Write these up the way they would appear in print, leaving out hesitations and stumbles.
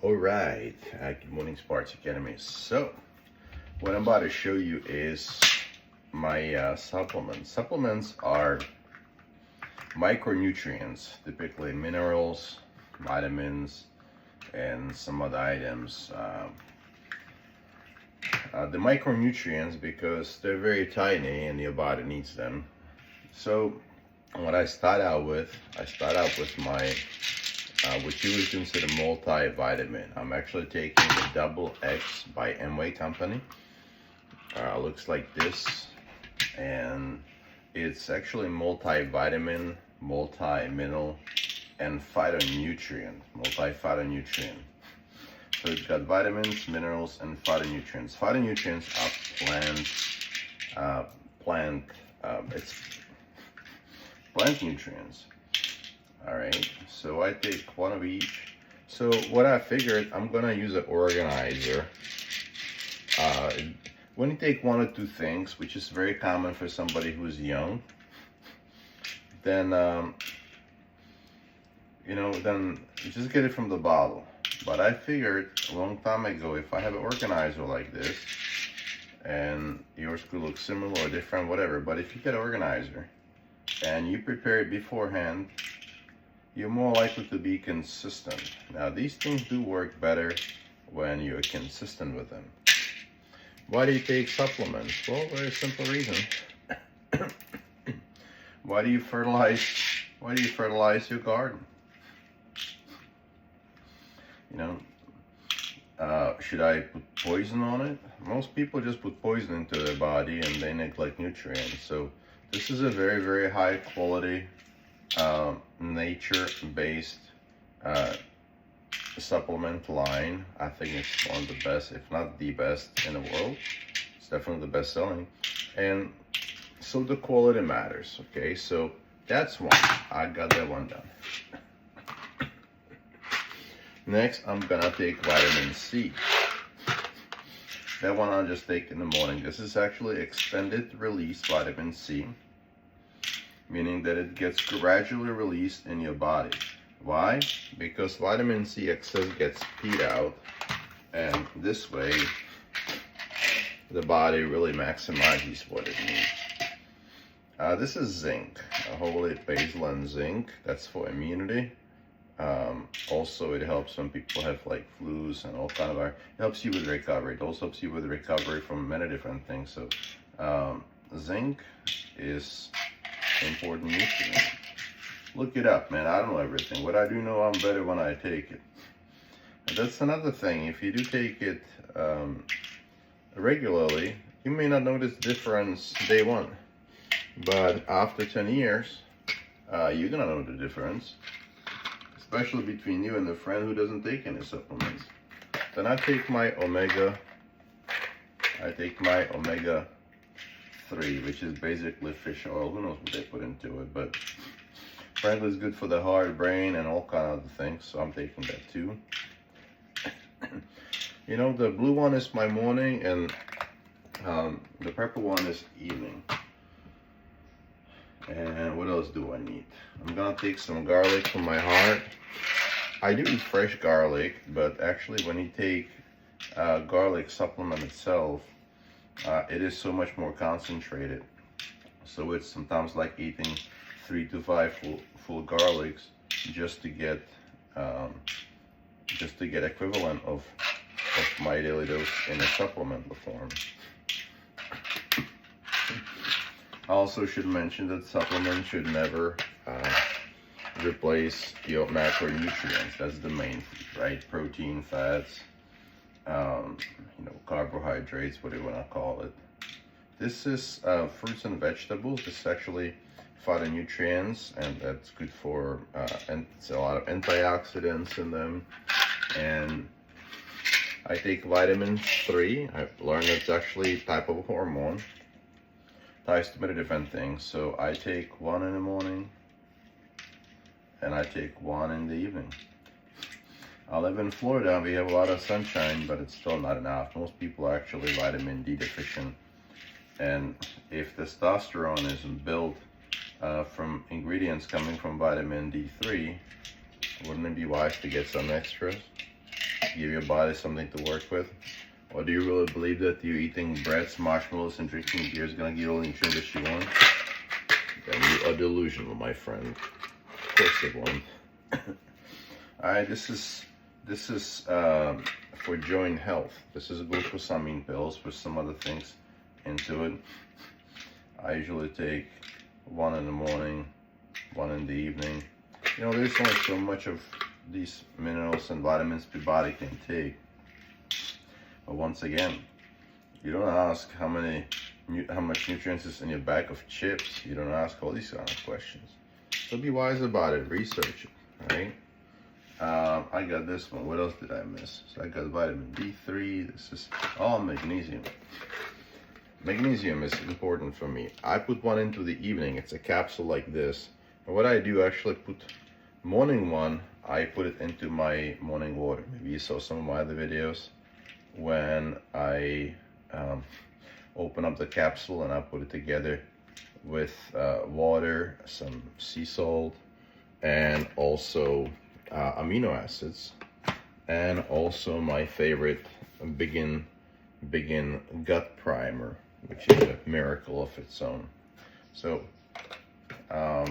All right, good morning, Sports Academy. So, what I'm about to show you is my supplements. Supplements are micronutrients, typically minerals, vitamins, and some other items. The micronutrients, because they're very tiny and your body needs them. So, what I start out with my what you would consider multivitamin. I'm actually taking the Double X by Amway Company. Looks like this, and it's actually multivitamin, multi-mineral, and phytonutrient, multi-phytonutrient. So it's got vitamins, minerals, and phytonutrients. Phytonutrients are it's plant nutrients. All right, so I take one of each. So what I figured, I'm gonna use an organizer. When you take one or two things, which is very common for somebody who's young, then then you just get it from the bottle. But I figured a long time ago, if I have an organizer like this, and yours could look similar or different, whatever, but if you get an organizer and you prepare it beforehand, you're more likely to be consistent. Now, these things do work better when you're consistent with them. Why do you take supplements? Well, very simple reason. Why do you fertilize your garden? Should I put poison on it? Most people just put poison into their body and they neglect nutrients. So this is a very, very high quality, nature-based supplement line. I think it's one of the best, if not the best in the world. It's definitely the best selling. And so the quality matters, okay? So that's one. I got that one done. Next, I'm gonna take vitamin C. That one I'll just take in the morning. This is actually extended release vitamin C, meaning that it gets gradually released in your body. Why? Because vitamin C excess gets peed out, and this way the body really maximizes what it needs. This is zinc, whole basil and zinc. That's for immunity. Also, it helps when people have like flus and all kind of, it helps you with recovery. It also helps you with recovery from many different things. So zinc is important nutrient. Look it up, man. I don't know everything. What I do know, I'm better when I take it. And that's another thing. If you do take it regularly, you may not notice the difference day one, but after 10 years, you're gonna know the difference, especially between you and the friend who doesn't take any supplements. Then I take my omega 3, which is basically fish oil. Who knows what they put into it, but frankly, it's good for the heart, brain, and all kind of other things. So I'm taking that too. The blue one is my morning, and the purple one is evening. And what else do I need? I'm gonna take some garlic for my heart. I do eat fresh garlic, but actually when you take garlic supplement itself, it is so much more concentrated. So it's sometimes like eating 3 to 5 full garlics just to get equivalent of my daily dose in a supplement form. I also should mention that supplements should never replace your macronutrients. That's the main food, right? Protein, fats, carbohydrates, whatever you want to call it. This is fruits and vegetables. This is actually phytonutrients, and that's good for, and it's a lot of antioxidants in them. And I take vitamin 3. I've learned it's actually a type of hormone. Ties to many different things. So I take one in the morning and I take one in the evening. I live in Florida. We have a lot of sunshine, but it's still not enough. Most people are actually vitamin D deficient. And if testosterone isn't built from ingredients coming from vitamin D3, wouldn't it be wise to get some extras? give your body something to work with? Or do you really believe that you eating breads, marshmallows, and drinking beer is going to give you all the nutrients that you want? Then you are delusional, my friend. Of course it won't. Alright, this is for joint health. This is glucosamine pills with some other things into it. I usually take one in the morning, one in the evening. You know, there's only so much of these minerals and vitamins the body can take. But once again, you don't ask how much nutrients is in your bag of chips. You don't ask all these kind of questions. So be wise about it. Research it. Right? I got this one. What else did I miss? So I got vitamin D3. This is all magnesium. Magnesium is important for me. I put one into the evening. It's a capsule like this. And what I do, I actually put morning one. I put it into my morning water. Maybe you saw some of my other videos when I open up the capsule and I put it together with water, some sea salt, and also amino acids, and also my favorite Begin gut primer, which is a miracle of its own. So how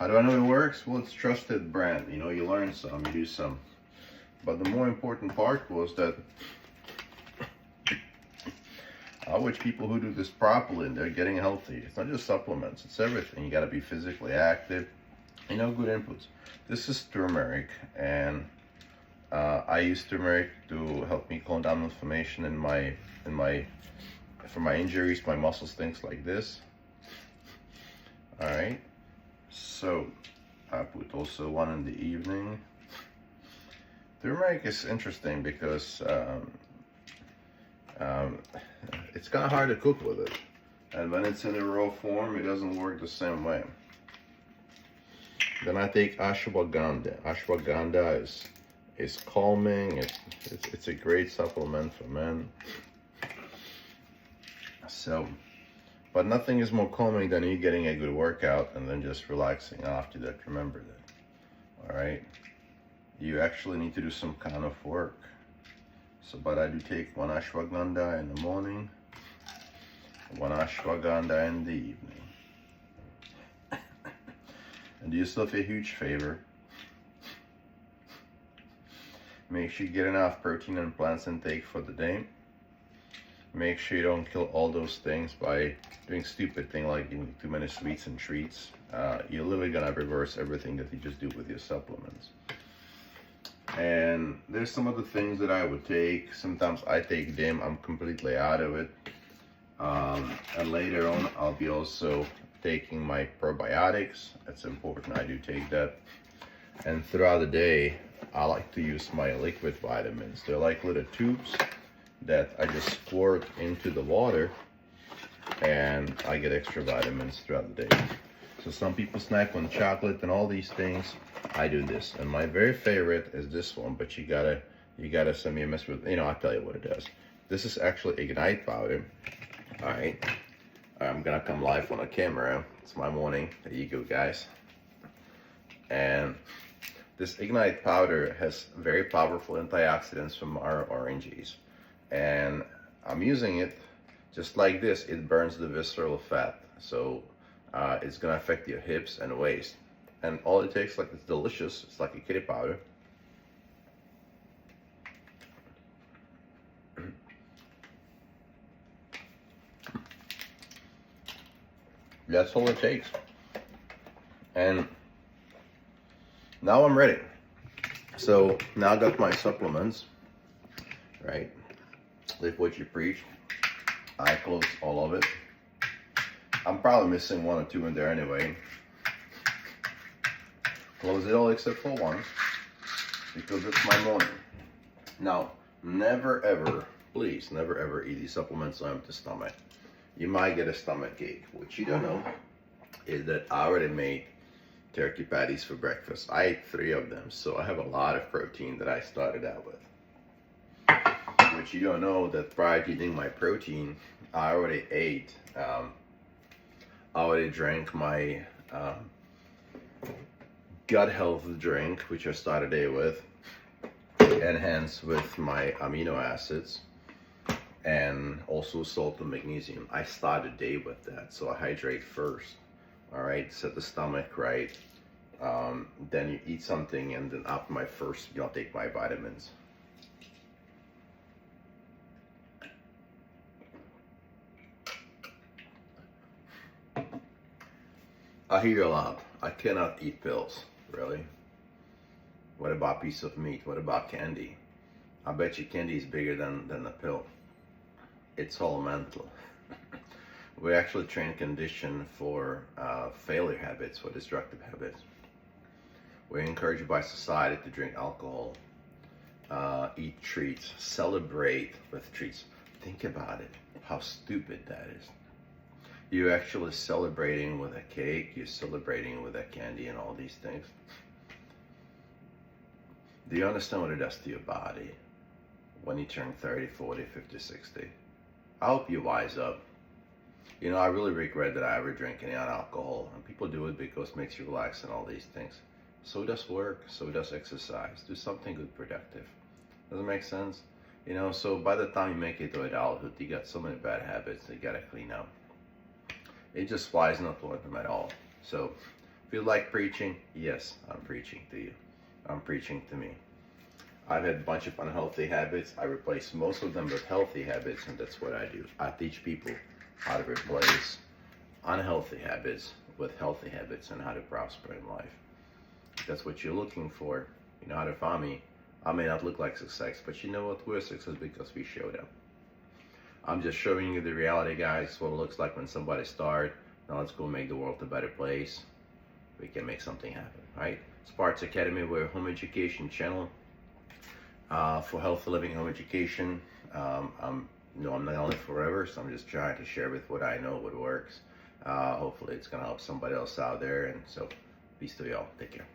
do I know it works? Well, it's trusted brand. You know, you learn some, you do some. But the more important part was that I watch people who do this properly and they're getting healthy. It's not just supplements, it's everything. You gotta be physically active. You know, good inputs. This is turmeric, and I use turmeric to help me calm down inflammation for my injuries, my muscles, things like this. All right. So I put also one in the evening. Turmeric is interesting because it's kind of hard to cook with it, and when it's in a raw form, it doesn't work the same way. Then I take ashwagandha. Ashwagandha is calming. It's a great supplement for men. So, but nothing is more calming than you getting a good workout and then just relaxing after that. Remember that. All right. You actually need to do some kind of work. So, but I do take one ashwagandha in the morning, one ashwagandha in the evening. And do yourself a huge favor. Make sure you get enough protein and plants intake for the day. Make sure you don't kill all those things by doing stupid things like eating too many sweets and treats. You're literally gonna reverse everything that you just do with your supplements. And there's some other things that I would take. Sometimes I take DIM. I'm completely out of it. And later on, I'll be also taking my probiotics. That's important. I do take that. And throughout the day, I like to use my liquid vitamins. They're like little tubes that I just squirt into the water, and I get extra vitamins throughout the day. So some people snack on chocolate and all these things. I do this, and my very favorite is this one. But you gotta send me a message with. I'll tell you what it does. This is actually Ignite powder. All right, I'm gonna come live on the camera. It's my morning. There you go, guys. And this Ignite powder has very powerful antioxidants from our oranges, and I'm using it just like this. It burns the visceral fat, so it's gonna affect your hips and waist. And all it takes, like, it's delicious. It's like a kitty powder. That's all it takes. And now I'm ready. So now I got my supplements, right? Live what you preach. I close all of it. I'm probably missing one or two in there anyway. Close it all except for one, because it's my morning. Now, never ever, please, never ever eat these supplements on empty stomach. You might get a stomach ache. What you don't know is that I already made turkey patties for breakfast. I ate 3 of them, so I have a lot of protein that I started out with. What you don't know that prior to eating my protein, I already ate, I already drank my gut health drink, which I started day with. enhance with my amino acids and also salt and magnesium. I start the day with that, so I hydrate first. All right, set the stomach right. Then you eat something, and then after my first, I'll take my vitamins. I hear a lot. I cannot eat pills. Really? What about a piece of meat? What about candy? I bet you candy is bigger than the pill. It's all mental. We actually train condition for failure habits, for destructive habits. We're encouraged by society to drink alcohol, eat treats, celebrate with treats. Think about it, how stupid that is. You're actually celebrating with a cake, you're celebrating with a candy and all these things. Do you understand what it does to your body when you turn 30, 40, 50, 60? I hope you wise up. You know, I really regret that I ever drank any alcohol. And people do it because it makes you relax and all these things. So does work, so does exercise. Do something good, productive. Does it make sense? You know, so by the time you make it to adulthood, you got so many bad habits that you gotta clean up. It's just wise not to let them at all. So, if you like preaching, yes, I'm preaching to you. I'm preaching to me. I've had a bunch of unhealthy habits. I replace most of them with healthy habits, and that's what I do. I teach people how to replace unhealthy habits with healthy habits and how to prosper in life. If that's what you're looking for, you know how to find me. I may not look like success, but you know what? We're success because we showed up. I'm just showing you the reality, guys, what it looks like when somebody starts. Now let's go make the world a better place. We can make something happen, right? Sparks Academy, we're a home education channel for healthy living, home education. I'm not only forever, so I'm just trying to share with what I know, what works. Hopefully it's gonna help somebody else out there, and so peace to y'all. Take care.